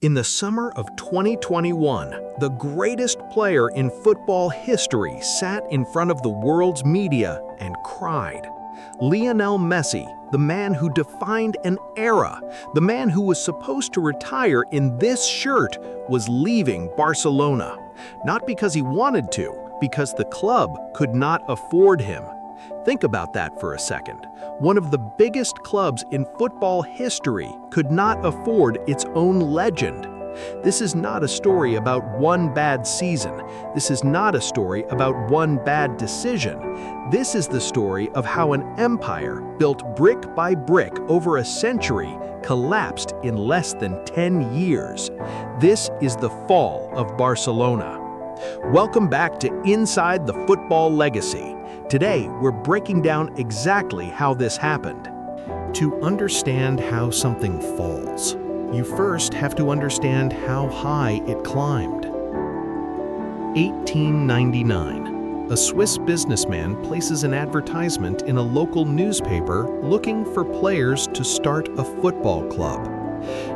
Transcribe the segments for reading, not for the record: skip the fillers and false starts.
In the summer of 2021, the greatest player in football history sat in front of the world's media and cried. Lionel Messi, the man who defined an era, the man who was supposed to retire in this shirt, was leaving Barcelona. Not because he wanted to, because the club could not afford him. Think about that for a second. One of the biggest clubs in football history could not afford its own legend. This is not a story about one bad season. This is not a story about one bad decision. This is the story of how an empire built brick by brick over a century collapsed in less than 10 years. This is the fall of Barcelona. Welcome back to Inside the Football Legacy. Today, we're breaking down exactly how this happened. To understand how something falls, you first have to understand how high it climbed. 1899. A Swiss businessman places an advertisement in a local newspaper looking for players to start a football club.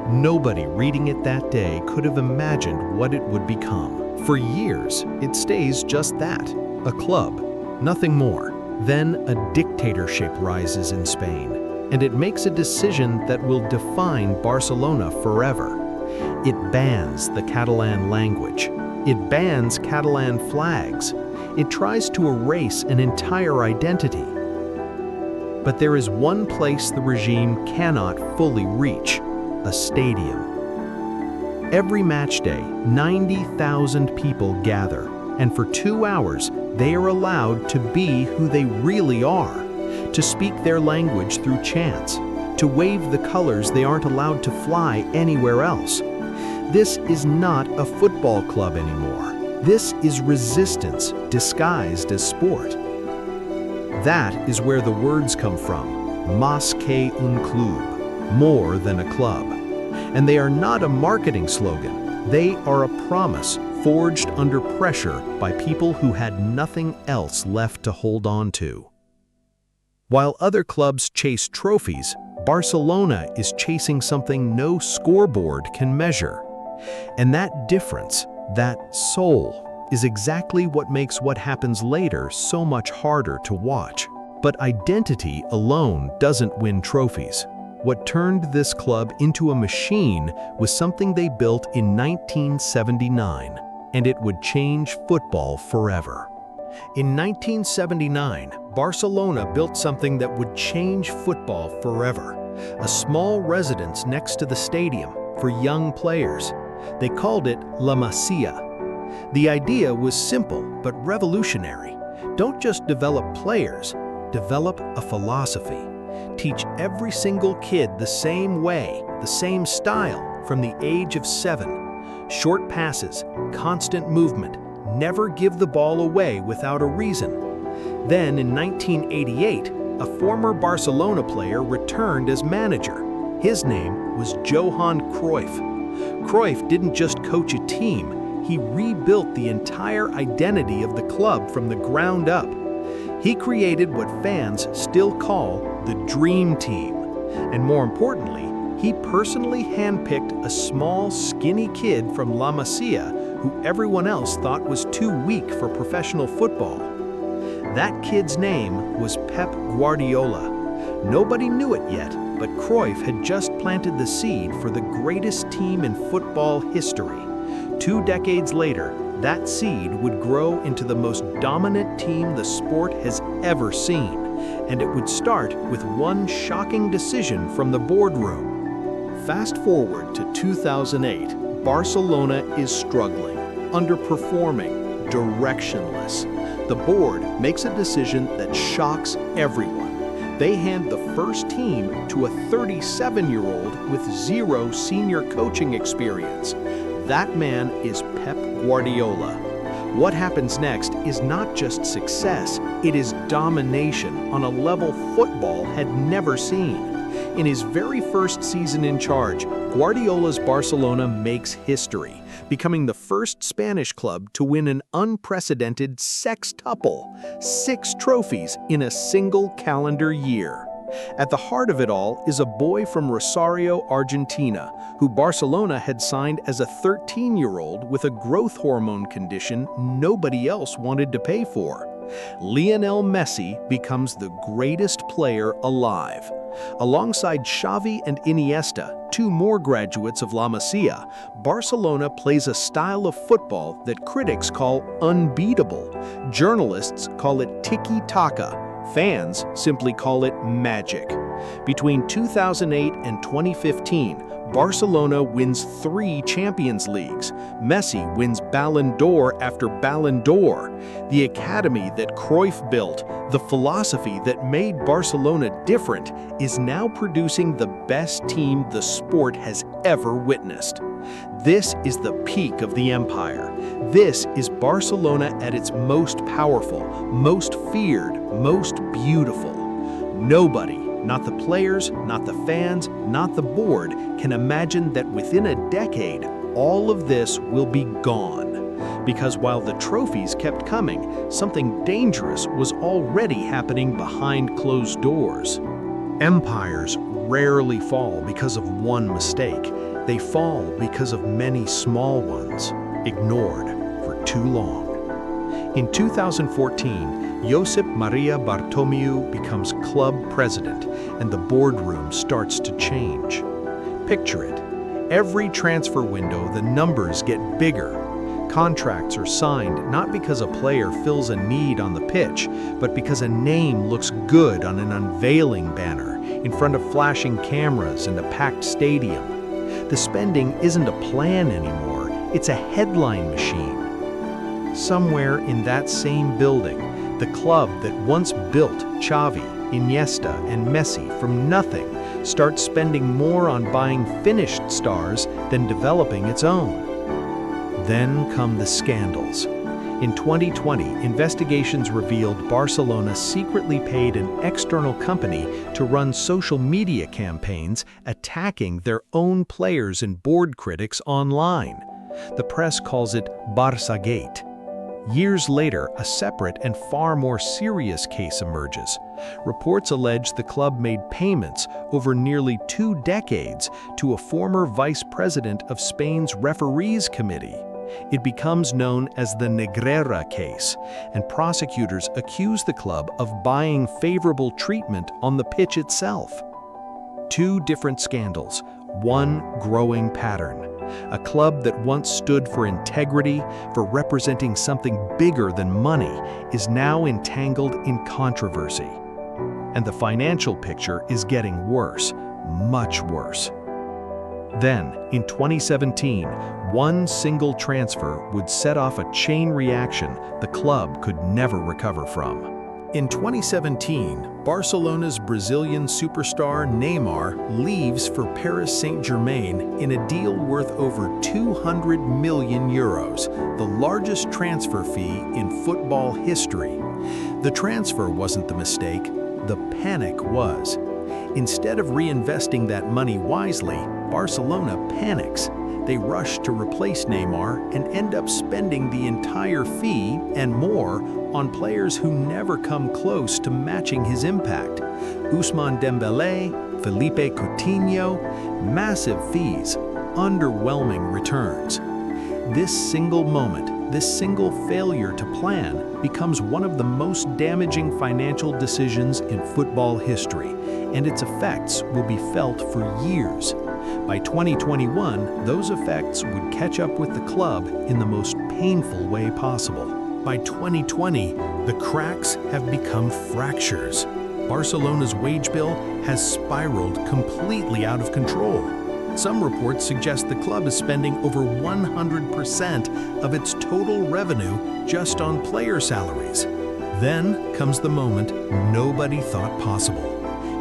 Nobody reading it that day could have imagined what it would become. For years, it stays just that, a club. Nothing more. Then a dictatorship rises in Spain, and it makes a decision that will define Barcelona forever. It bans the Catalan language. It bans Catalan flags. It tries to erase an entire identity. But there is one place the regime cannot fully reach: a stadium. Every match day, 90,000 people gather, and for 2 hours, they are allowed to be who they really are, to speak their language through chants, to wave the colors they aren't allowed to fly anywhere else. This is not a football club anymore. This is resistance disguised as sport. That is where the words come from, más que un club, more than a club. And they are not a marketing slogan. They are a promise forged under pressure by people who had nothing else left to hold on to. While other clubs chase trophies, Barcelona is chasing something no scoreboard can measure. And that difference, that soul, is exactly what makes what happens later so much harder to watch. But identity alone doesn't win trophies. What turned this club into a machine was something they built in 1979. And it would change football forever. In 1979, Barcelona built something that would change football forever. A small residence next to the stadium for young players. They called it La Masia. The idea was simple but revolutionary. Don't just develop players, develop a philosophy. Teach every single kid the same way, the same style from the age of 7. Short passes, constant movement, never give the ball away without a reason. Then in 1988, a former Barcelona player returned as manager. His name was Johan Cruyff. Cruyff didn't just coach a team, he rebuilt the entire identity of the club from the ground up. He created what fans still call the Dream Team. And more importantly, he personally handpicked a small, skinny kid from La Masia who everyone else thought was too weak for professional football. That kid's name was Pep Guardiola. Nobody knew it yet, but Cruyff had just planted the seed for the greatest team in football history. 2 decades later, that seed would grow into the most dominant team the sport has ever seen. And it would start with one shocking decision from the boardroom. Fast forward to 2008, Barcelona is struggling, underperforming, directionless. The board makes a decision that shocks everyone. They hand the first team to a 37-year-old with 0 senior coaching experience. That man is Pep Guardiola. What happens next is not just success, it is domination on a level football had never seen. In his very first season in charge, Guardiola's Barcelona makes history, becoming the first Spanish club to win an unprecedented sextuple, 6 trophies in a single calendar year. At the heart of it all is a boy from Rosario, Argentina, who Barcelona had signed as a 13-year-old with a growth hormone condition nobody else wanted to pay for. Lionel Messi becomes the greatest player alive. Alongside Xavi and Iniesta, two more graduates of La Masia, Barcelona plays a style of football that critics call unbeatable. Journalists call it tiki-taka. Fans simply call it magic. Between 2008 and 2015, Barcelona wins 3 Champions Leagues. Messi wins Ballon d'Or after Ballon d'Or. The academy that Cruyff built, the philosophy that made Barcelona different, is now producing the best team the sport has ever witnessed. This is the peak of the empire. This is Barcelona at its most powerful, most feared, most beautiful. Nobody, not the players, not the fans, not the board, can imagine that within a decade, all of this will be gone. Because while the trophies kept coming, something dangerous was already happening behind closed doors. Empires rarely fall because of one mistake. They fall because of many small ones, ignored for too long. In 2014, Josep Maria Bartomeu becomes club president, and the boardroom starts to change. Picture it. Every transfer window, the numbers get bigger. Contracts are signed not because a player fills a need on the pitch, but because a name looks good on an unveiling banner, in front of flashing cameras and a packed stadium. The spending isn't a plan anymore, it's a headline machine. Somewhere in that same building, the club that once built Xavi, Iniesta, and Messi from nothing starts spending more on buying finished stars than developing its own. Then come the scandals. In 2020, investigations revealed Barcelona secretly paid an external company to run social media campaigns attacking their own players and board critics online. The press calls it Barçagate. Years later, a separate and far more serious case emerges. Reports allege the club made payments over nearly 2 decades to a former vice president of Spain's referees committee. It becomes known as the Negreira case, and prosecutors accuse the club of buying favorable treatment on the pitch itself. 2 different scandals, one growing pattern. A club that once stood for integrity, for representing something bigger than money, is now entangled in controversy. And the financial picture is getting worse, much worse. Then, in 2017, one single transfer would set off a chain reaction the club could never recover from. In 2017, Barcelona's Brazilian superstar Neymar leaves for Paris Saint-Germain in a deal worth over 200 million euros, the largest transfer fee in football history. The transfer wasn't the mistake, the panic was. Instead of reinvesting that money wisely, Barcelona panics. They rush to replace Neymar and end up spending the entire fee and more on players who never come close to matching his impact. Ousmane Dembélé, Felipe Coutinho, massive fees, underwhelming returns. This single moment, this single failure to plan, becomes one of the most damaging financial decisions in football history, and its effects will be felt for years. By 2021, those effects would catch up with the club in the most painful way possible. By 2020, the cracks have become fractures. Barcelona's wage bill has spiraled completely out of control. Some reports suggest the club is spending over 100% of its total revenue just on player salaries. Then comes the moment nobody thought possible.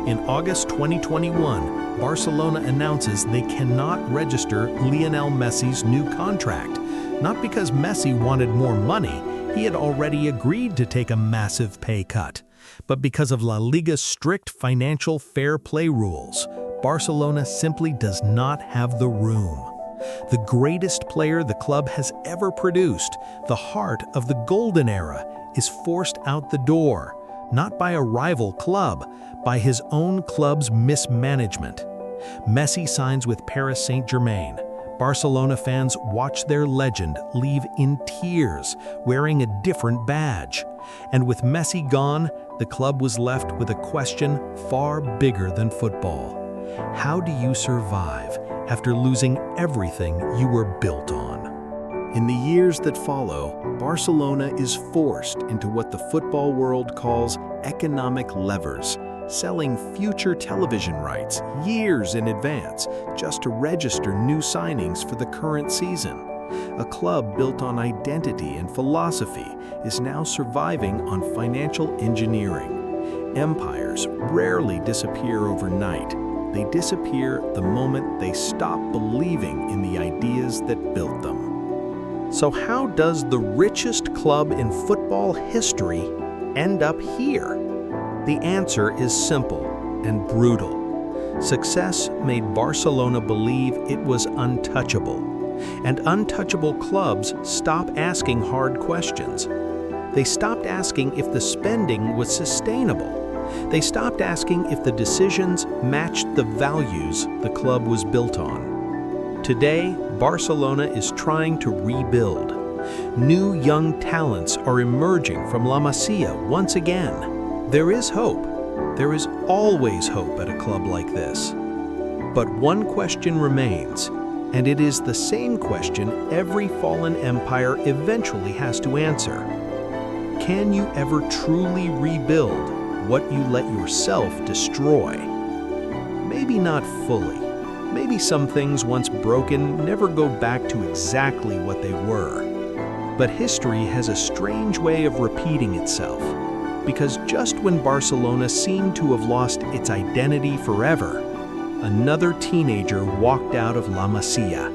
In August 2021, Barcelona announces they cannot register Lionel Messi's new contract. Not because Messi wanted more money, he had already agreed to take a massive pay cut, but because of La Liga's strict financial fair play rules. Barcelona simply does not have the room. The greatest player the club has ever produced, the heart of the golden era, is forced out the door, not by a rival club, by his own club's mismanagement. Messi signs with Paris Saint-Germain. Barcelona fans watch their legend leave in tears, wearing a different badge. And with Messi gone, the club was left with a question far bigger than football. How do you survive after losing everything you were built on? In the years that follow, Barcelona is forced into what the football world calls economic levers, selling future television rights years in advance just to register new signings for the current season. A club built on identity and philosophy is now surviving on financial engineering. Empires rarely disappear overnight. They disappear the moment they stop believing in the ideas that built them. So how does the richest club in football history end up here? The answer is simple and brutal. Success made Barcelona believe it was untouchable, and untouchable clubs stop asking hard questions. They stopped asking if the spending was sustainable. They stopped asking if the decisions matched the values the club was built on. Today, Barcelona is trying to rebuild. New young talents are emerging from La Masia once again. There is hope. There is always hope at a club like this. But one question remains, and it is the same question every fallen empire eventually has to answer. Can you ever truly rebuild what you let yourself destroy? Maybe not fully. Maybe some things once broken never go back to exactly what they were. But history has a strange way of repeating itself. Because just when Barcelona seemed to have lost its identity forever, another teenager walked out of La Masia,